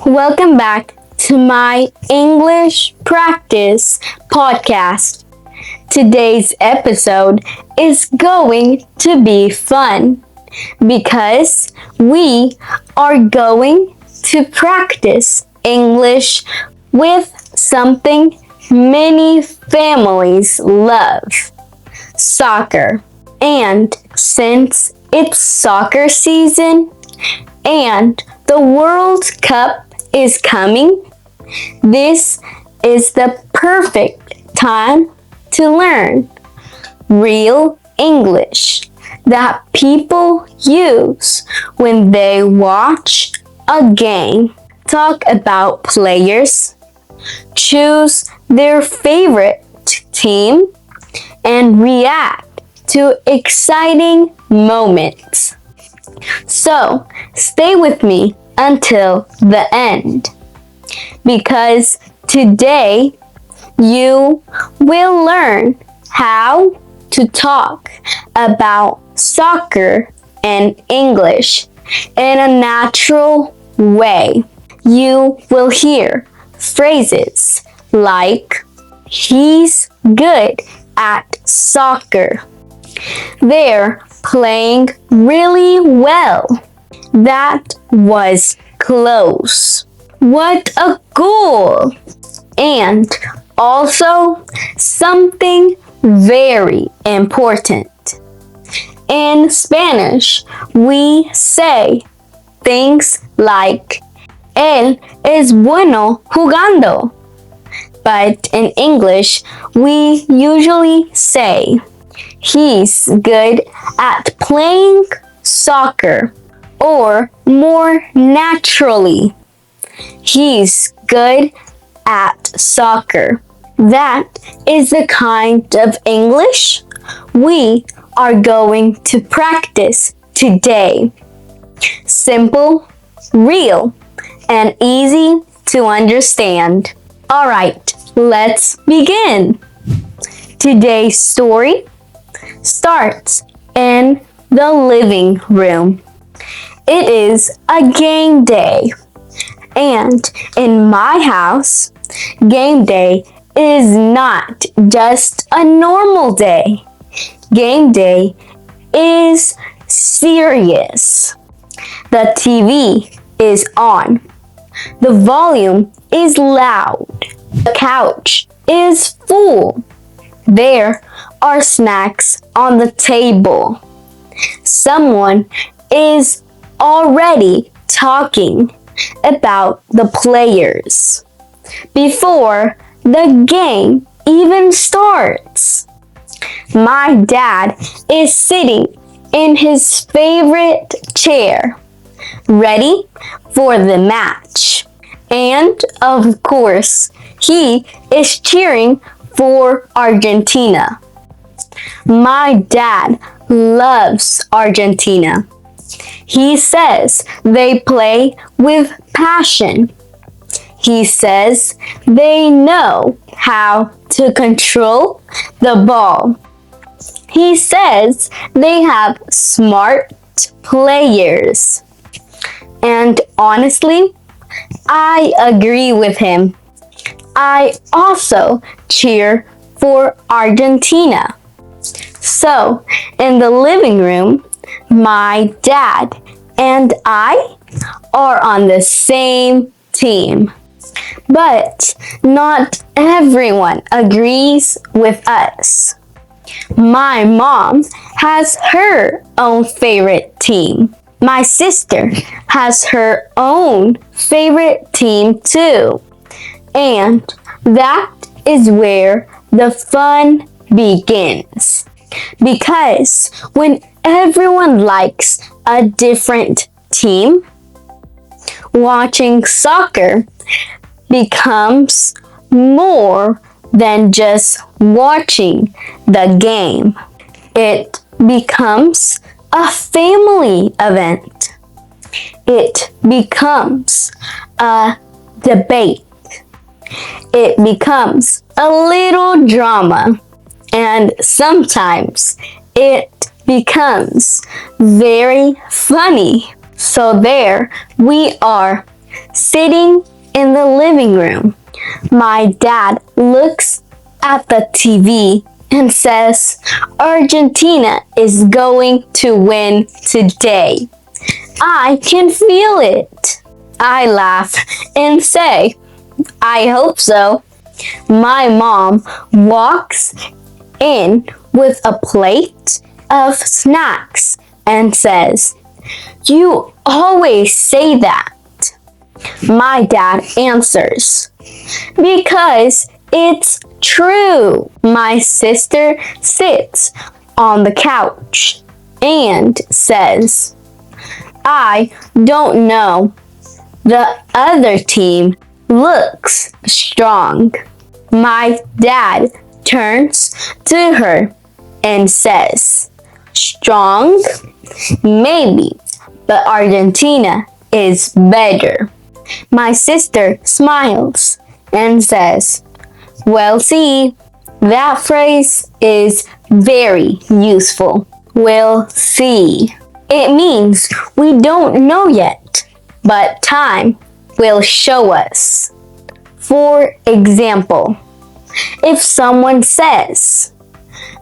Welcome back to my English practice podcast. Today's episode is going to be fun because we are going to practice English with something many families love: soccer. And since it's soccer season and the World Cup is coming, this is the perfect time to learn real English that people use when they watch a game. Talk about players, choose their favorite team, and react to exciting moments. So, stay with me until the end, because today you will learn how to talk about soccer in English in a natural way. You will hear phrases like, "He's good at soccer." "They're playing really well." "That was close." "What a goal!" And also something very important. In Spanish, we say things like, "Él es bueno jugando." But in English, we usually say, "He's good at playing soccer," or more naturally, "He's good at soccer." That is the kind of English we are going to practice today. Simple, real, and easy to understand. Alright, let's begin. Today's story starts in the living room. It is a game day, and in my house, game day is not just a normal day. Game day is serious. The TV is on. The volume is loud. The couch is full. There are snacks on the table. Someone is already talking about the players before the game even starts. My dad is sitting in his favorite chair, ready for the match. And of course, he is cheering for Argentina. My dad loves Argentina. He says they play with passion. He says they know how to control the ball. He says they have smart players. And honestly, I agree with him. I also cheer for Argentina. So, in the living room, my dad and I are on the same team. But not everyone agrees with us. My mom has her own favorite team. My sister has her own favorite team too. And that is where the fun begins. Because when everyone likes a different team, watching soccer becomes more than just watching the game. It becomes a family event. It becomes a debate. It becomes a little drama. And sometimes it becomes very funny. So there we are sitting in the living room. My dad looks at the TV and says, Argentina is going to win today. I can feel it. I laugh and say, I hope so. My mom walks in with a plate of snacks and says, You always say that. My dad answers, Because it's true. My sister sits on the couch and says, I don't know. The other team looks strong. My dad turns to her and says, Strong? Maybe, but Argentina is better. My sister smiles and says, Well, see, that phrase is very useful. We'll see. It means we don't know yet, but time will show us. For example, if someone says,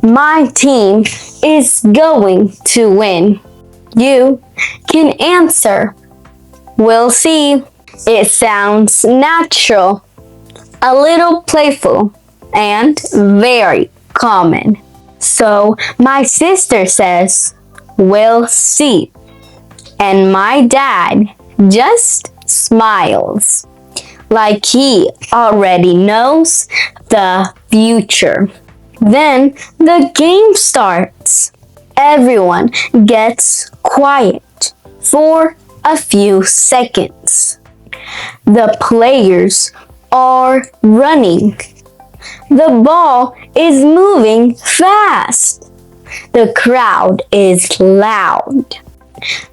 My team is going to win, you can answer, We'll see. It sounds natural, a little playful, and very common. So my sister says, We'll see. And my dad just smiles, like he already knows the future. Then the game starts. Everyone gets quiet for a few seconds. The players are running. The ball is moving fast. The crowd is loud.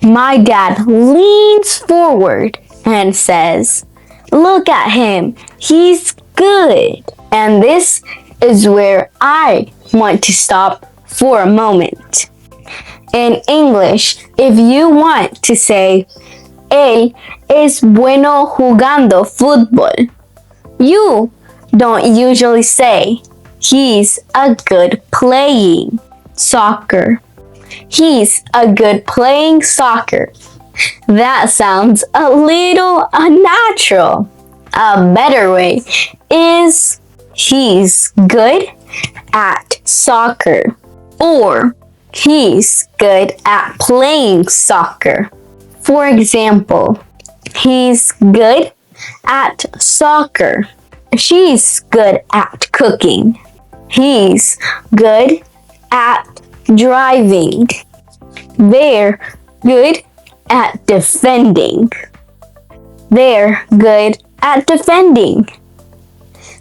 My dad leans forward and says, Look at him, he's good. And this is where I want to stop for a moment. In English, if you want to say, Él es bueno jugando fútbol, you don't usually say, He's a good playing soccer. He's a good playing soccer. That sounds a little unnatural. A better way is he's good at soccer, or he's good at playing soccer. For example, he's good at soccer. She's good at cooking. He's good at driving. They're good at defending. They're good at defending.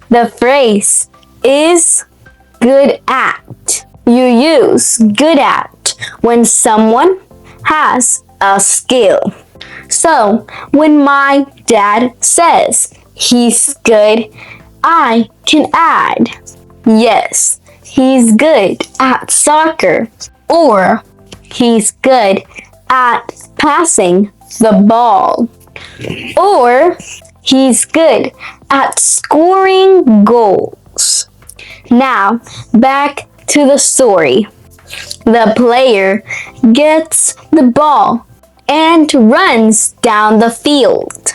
The phrase is good at. You use good at when someone has a skill. So when my dad says he's good, I can add, yes, he's good at soccer, or he's good at passing the ball, or he's good at scoring goals. Now, back to the story. The player gets the ball and runs down the field.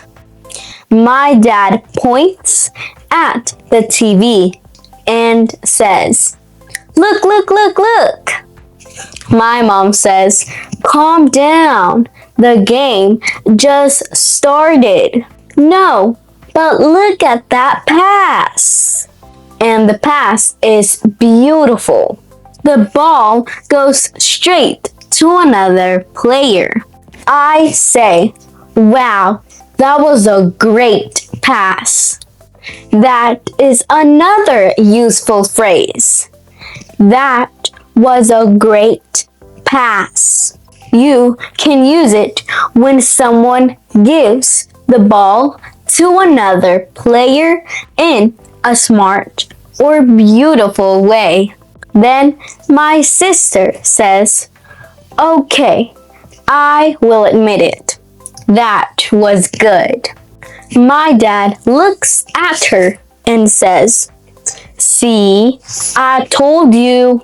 My dad points at the TV and says, Look, look, look, look. My mom says, Calm down. The game just started. No, but look at that pass. And the pass is beautiful. The ball goes straight to another player. I say, Wow, that was a great pass. That is another useful phrase. That was a great pass. You can use it when someone gives the ball to another player in a smart or beautiful way. Then my sister says, Okay, I will admit it. That was good. My dad looks at her and says, "See, I told you."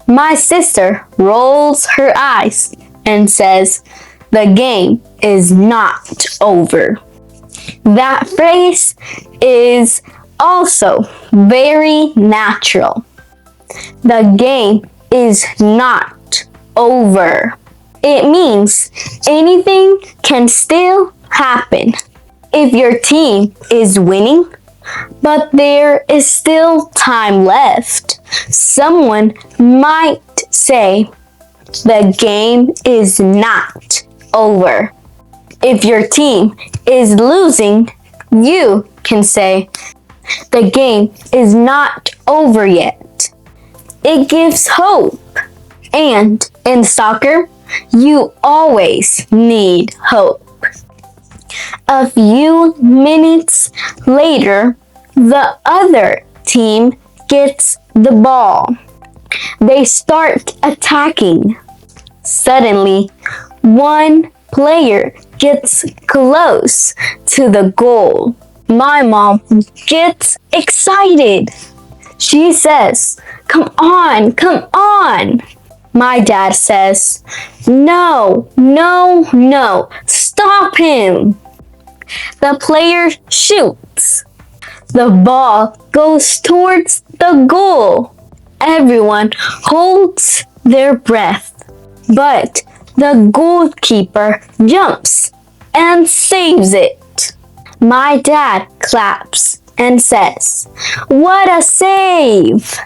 My sister rolls her eyes and says, "The game is not over." That phrase is also very natural. The game is not over. It means anything can still happen. If your team is winning, but there is still time left, someone might say, "The game is not over." If your team is losing, you can say, "The game is not over yet." It gives hope. And in soccer, you always need hope. A few minutes later, the other team gets the ball. They start attacking. Suddenly, one player gets close to the goal. My mom gets excited. She says, "Come on, come on." My dad says, "No, no, no, stop him." The player shoots. The ball goes towards the goal. Everyone holds their breath, but the goalkeeper jumps and saves it. My dad claps and says, "What a save!"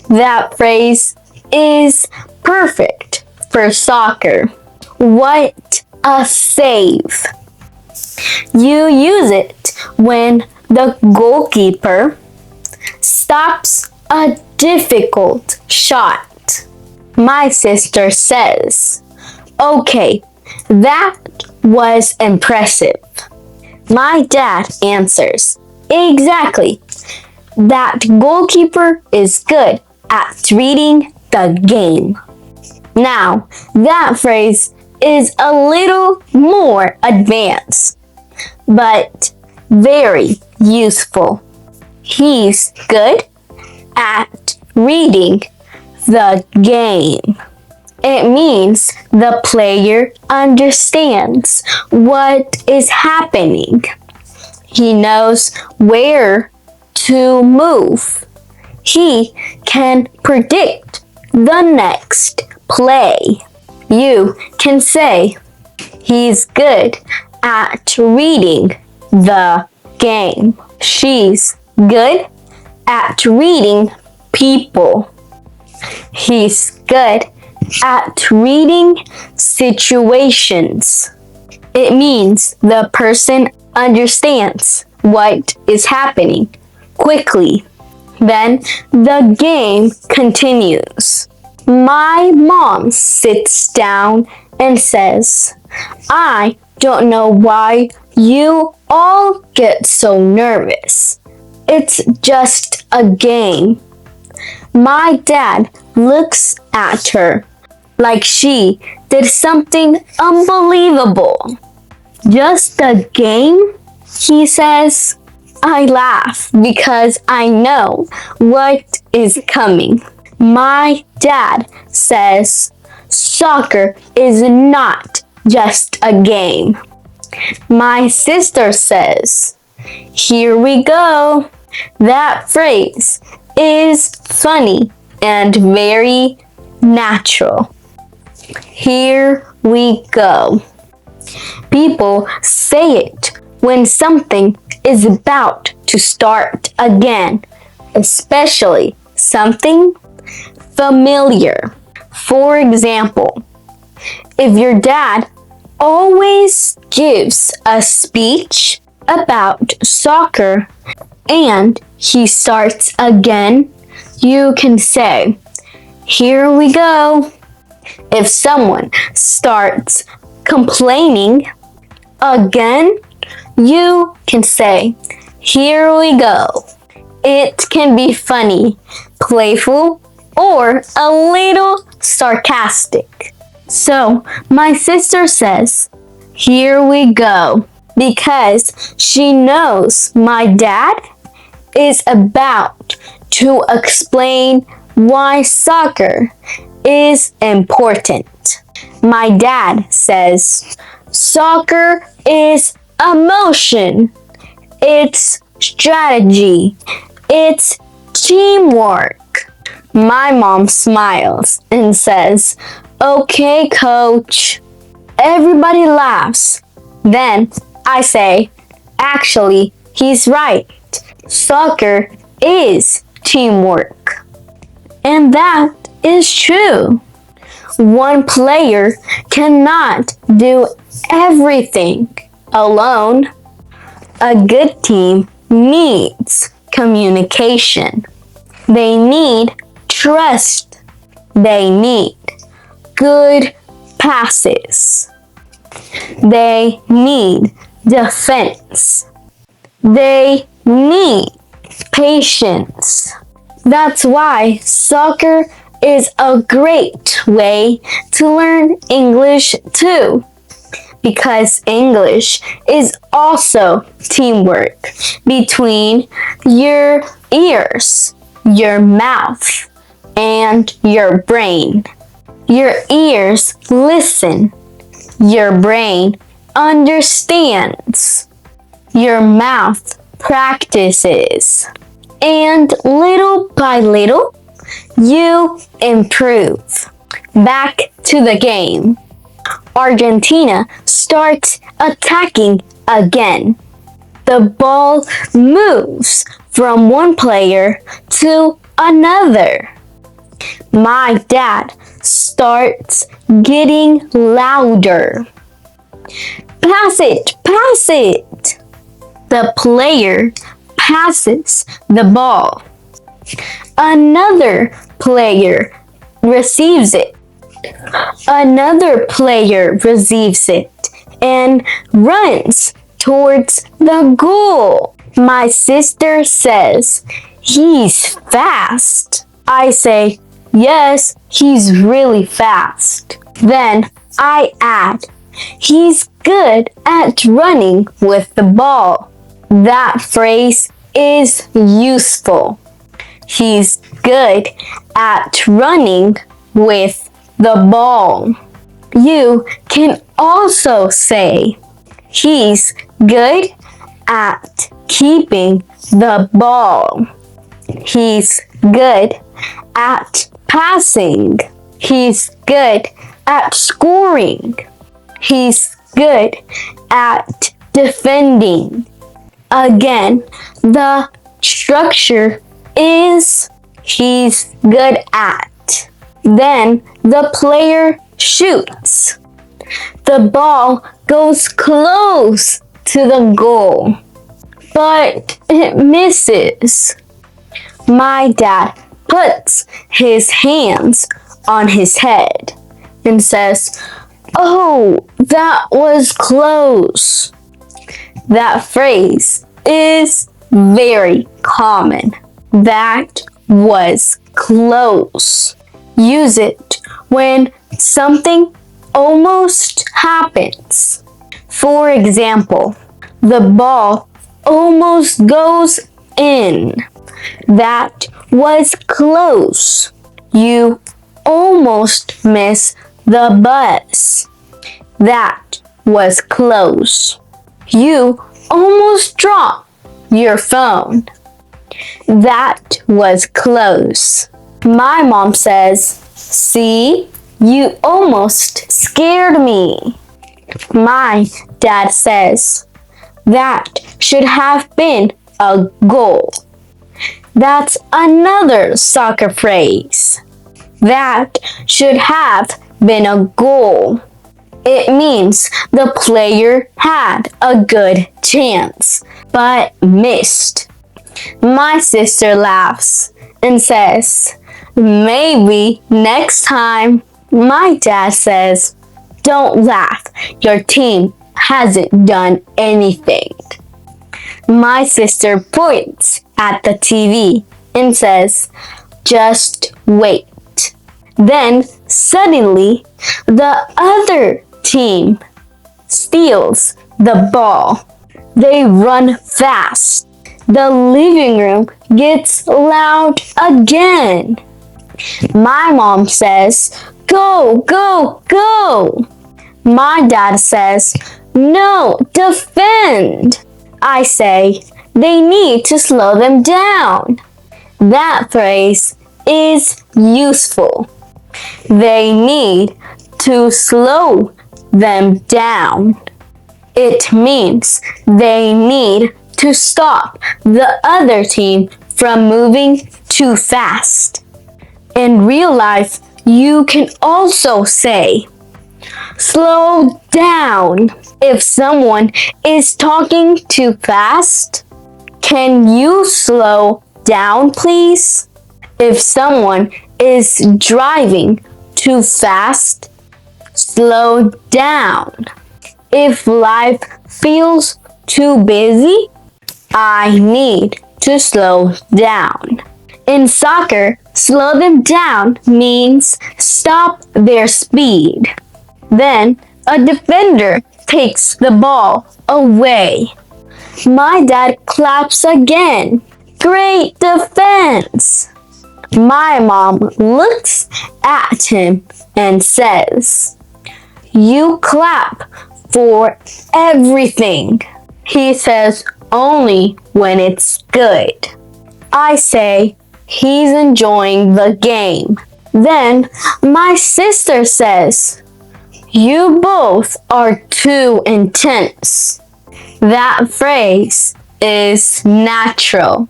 That phrase is perfect for soccer. What a save! You use it when the goalkeeper stops a difficult shot. My sister says, "Okay, that was impressive." My dad answers, "Exactly. That goalkeeper is good at reading the game." Now, that phrase is a little more advanced, but very useful. He's good at reading the game. It means the player understands what is happening. He knows where to move. He can predict the next play. You can say, "He's good at reading the game." She's good at reading people. He's good at reading situations. It means the person understands what is happening quickly. Then the game continues. My mom sits down and says, "I don't know why you all get so nervous. It's just a game." My dad looks at her like she did something unbelievable. "Just a game?" he says. I laugh because I know what is coming. My dad says, "Soccer is not just a game." My sister says, "Here we go." That phrase is funny and very natural. Here we go. People say it when something is about to start again, especially something familiar. For example, if your dad always gives a speech about soccer and he starts again, you can say, "Here we go." If someone starts complaining again, you can say, "Here we go." It can be funny, playful, or a little sarcastic. So, my sister says, "Here we go." because she knows my dad is about to explain why soccer is important. My dad says soccer is emotion, it's strategy, it's teamwork. My mom smiles and says, "Okay, coach." Everybody laughs. Then I say, "Actually, he's right. Soccer is teamwork." And that is true. One player cannot do everything alone. A good team needs communication. They need trust. They need good passes. They need defense. They need patience. That's why soccer is a great way to learn English too. Because English is also teamwork between your ears, your mouth, and your brain. Your ears listen. Your brain understands. Your mouth practices. And little by little, you improve. Back to the game. Argentina starts attacking again. The ball moves from one player to another. My dad starts getting louder. "Pass it, pass it." The player passes the ball. Another player receives it. Another player receives it and runs towards the goal. My sister says, "He's fast." I say, "Yes, he's really fast." Then I add, "He's good at running with the ball." That phrase is useful. He's good at running with the ball. You can also say, "He's good at keeping the ball." He's good at passing. He's good at scoring. He's good at defending. Again, the structure is he's good at. Then the player shoots. The ball goes close to the goal, but it misses. My dad puts his hands on his head and says, "Oh, that was close." That phrase is very common. That was close. Use it when something almost happens. For example, the ball almost goes in. That was close. You almost miss the bus. That was close. You almost dropped your phone. That was close. My mom says, "See, you almost scared me." My dad says, "That should have been a goal." That's another soccer phrase. That should have been a goal. It means the player had a good chance, but missed. My sister laughs and says, "Maybe next time." My dad says, "Don't laugh. Your team hasn't done anything." My sister points at the TV and says, "Just wait." Then suddenly the other team steals the ball. They run fast. The living room gets loud again. My mom says, "Go, go, go." My dad says, "No, defend." I say, "They need to slow them down." That phrase is useful. They need to slow them down. It means they need to stop the other team from moving too fast. In real life, you can also say, "Slow down." If someone is talking too fast, "Can you slow down, please?" If someone is driving too fast, "Slow down." If life feels too busy, I need to slow down. In soccer, slow them down means stop their speed. Then a defender takes the ball away. My dad claps again. "Great defense." My mom looks at him and says, "You clap for everything." He says only when it's good. I say he's enjoying the game. Then my sister says, "You both are too intense." That phrase is natural.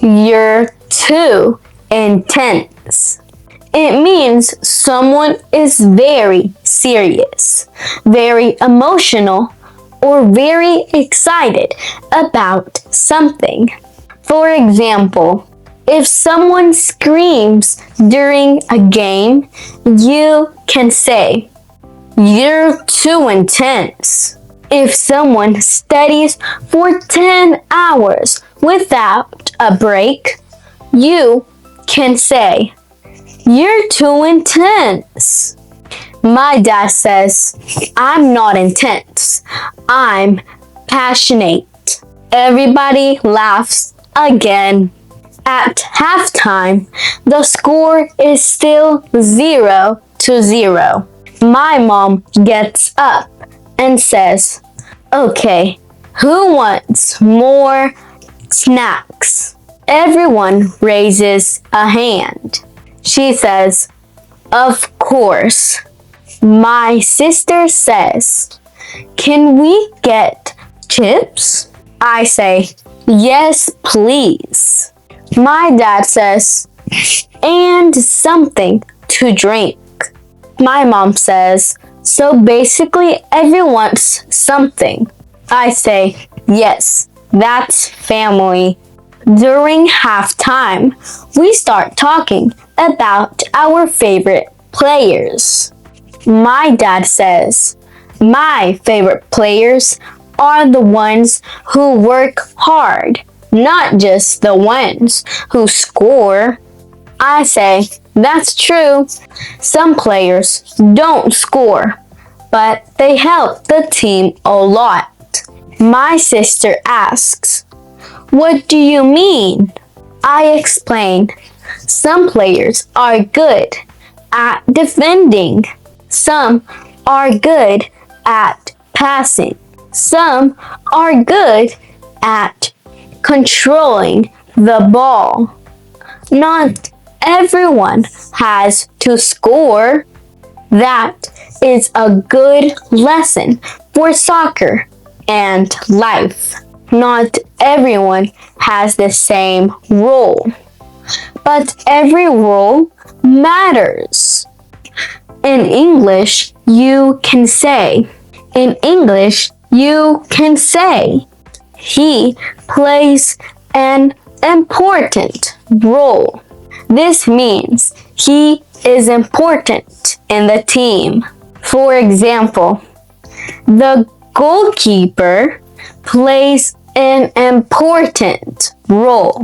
You're too intense. It means someone is very serious, very emotional, or very excited about something. For example, if someone screams during a game, you can say, "You're too intense." If someone studies for 10 hours without a break, you can say, "You're too intense." My dad says, "I'm not intense. I'm passionate." Everybody laughs again. At halftime, the score is still 0-0. My mom gets up and says, "Okay, who wants more snacks?" Everyone raises a hand. She says, "Of course." My sister says, "Can we get chips?" I say, "Yes, please." My dad says, "And something to drink." My mom says, "So basically everyone wants something." I say, "Yes, that's family." During halftime, we start talking about our favorite players. My dad says, "My favorite players are the ones who work hard, not just the ones who score." I say, "That's true. Some players don't score, but they help the team a lot." My sister asks, "What do you mean?" I explain, "Some players are good at defending. Some are good at passing. Some are good at controlling the ball. Not everyone has to score." That is a good lesson for soccer and life. Not everyone has the same role, but every role matters. In English, you can say, "He plays an important role." This means he is important in the team. For example, the goalkeeper plays an important role.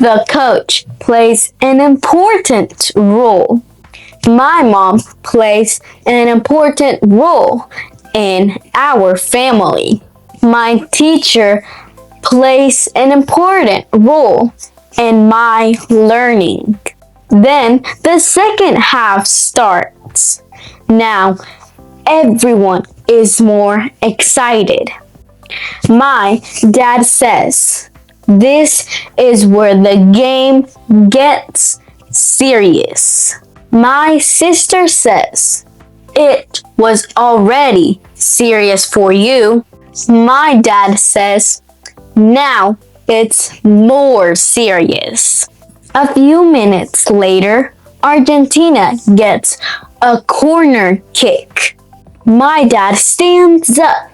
The coach plays an important role. My mom plays an important role in our family. My teacher plays an important role in my learning. Then the second half starts. Now everyone is more excited. My dad says, "This is where the game gets serious." My sister says, "It was already serious for you." My dad says, "Now it's more serious." A few minutes later, Argentina gets a corner kick. My dad stands up.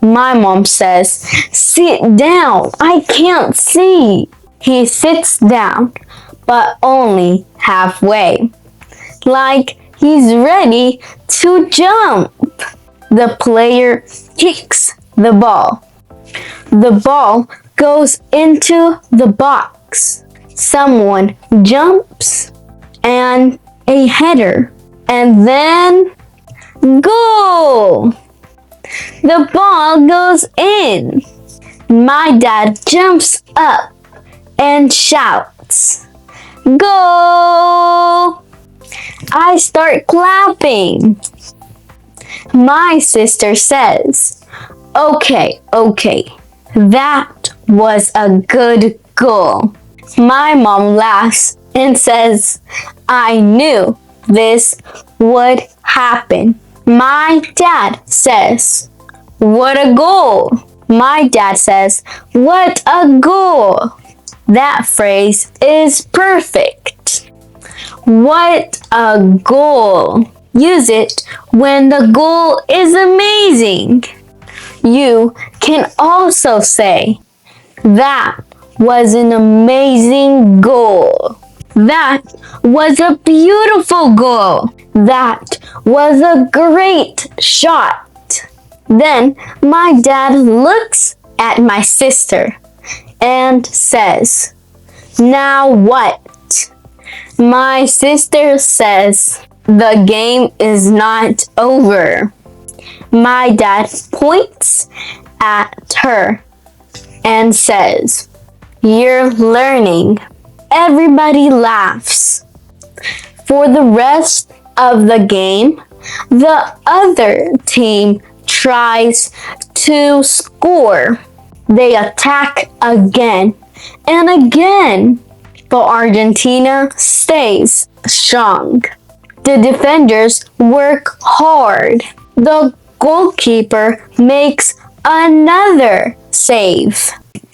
My mom says, "Sit down, I can't see." He sits down, but only halfway, like he's ready to jump. The player kicks the ball. The ball goes into the box. Someone jumps and a header, and then goal! The ball goes in. My dad jumps up and shouts, "Goal!" I start clapping. My sister says, okay, that was a good goal." My mom laughs and says, "I knew this would happen." My dad says, "What a goal!" My dad says, "What a goal!" That phrase is perfect. What a goal! Use it when the goal is amazing. You can also say, "That was an amazing goal." "That was a beautiful goal." "That was a great shot." Then my dad looks at my sister and says, "Now what?" My sister says, "The game is not over." My dad points at her and says, "You're learning." Everybody laughs. For the rest of the game, the other team tries to score. They attack again and again, but Argentina stays strong. The defenders work hard. The goalkeeper makes another save.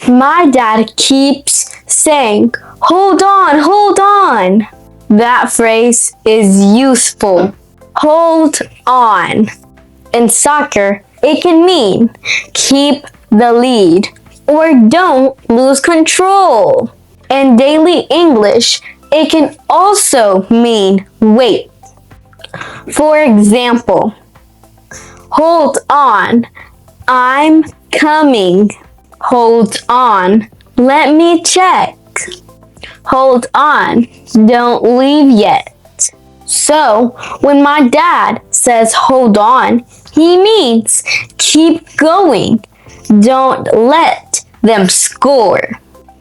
My dad keeps saying, "Hold on, hold on." That phrase is useful. Hold on. In soccer, it can mean keep the lead or don't lose control. In daily English, it can also mean wait. For example, hold on, I'm coming. Hold on, let me check. Hold on, don't leave yet. So, when my dad says hold on, he means keep going. Don't let them score.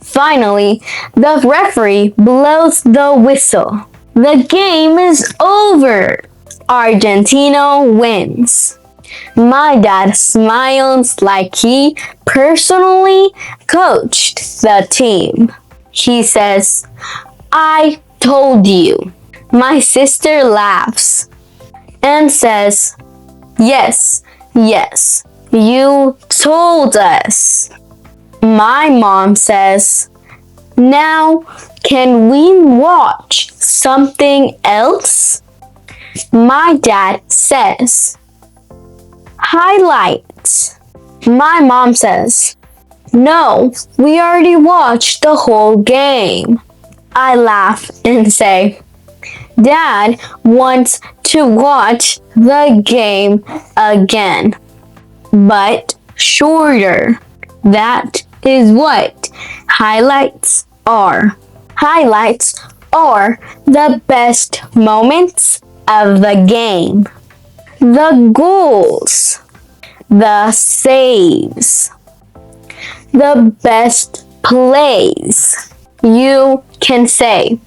Finally, the referee blows the whistle. The game is over. Argentina wins. My dad smiles like he personally coached the team. He says, "I told you." My sister laughs and says, yes, you told us." My mom says, "Now, can we watch something else?" My dad says, "Highlights." My mom says, "No, we already watched the whole game." I laugh and say, "Dad wants to watch the game again, but shorter." That is what highlights are. Highlights are the best moments of the game. the goals, the saves, the best plays. You can say,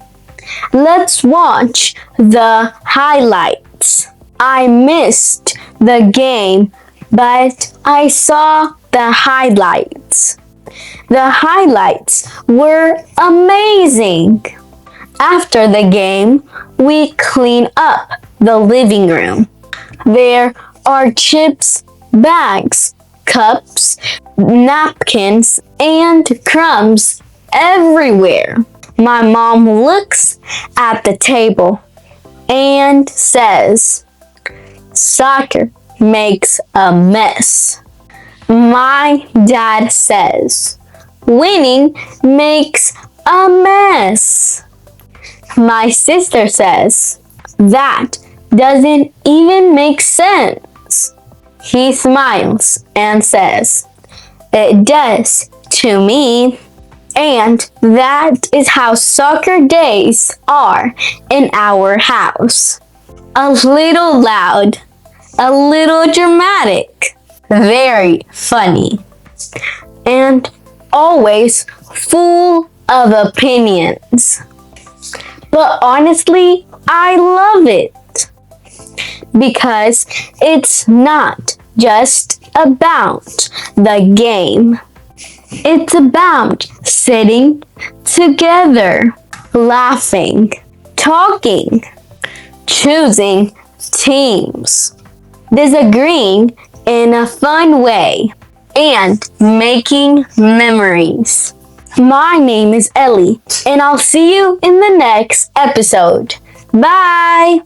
let's watch the highlights. I missed the game, but I saw the highlights. The highlights were amazing. After the game, we clean up the living room. There are chips, bags, cups, napkins, and crumbs everywhere. My mom looks at the table and says, "Soccer makes a mess." My dad says, "Winning makes a mess." My sister says, "That doesn't even make sense." He smiles and says, "It does to me." And that is how soccer days are in our house. A little loud, a little dramatic, very funny, and always full of opinions. But honestly, I love it because it's not just about the game. It's about sitting together, laughing, talking, choosing teams, disagreeing in a fun way, and making memories. My name is Ellie, and I'll see you in the next episode. Bye!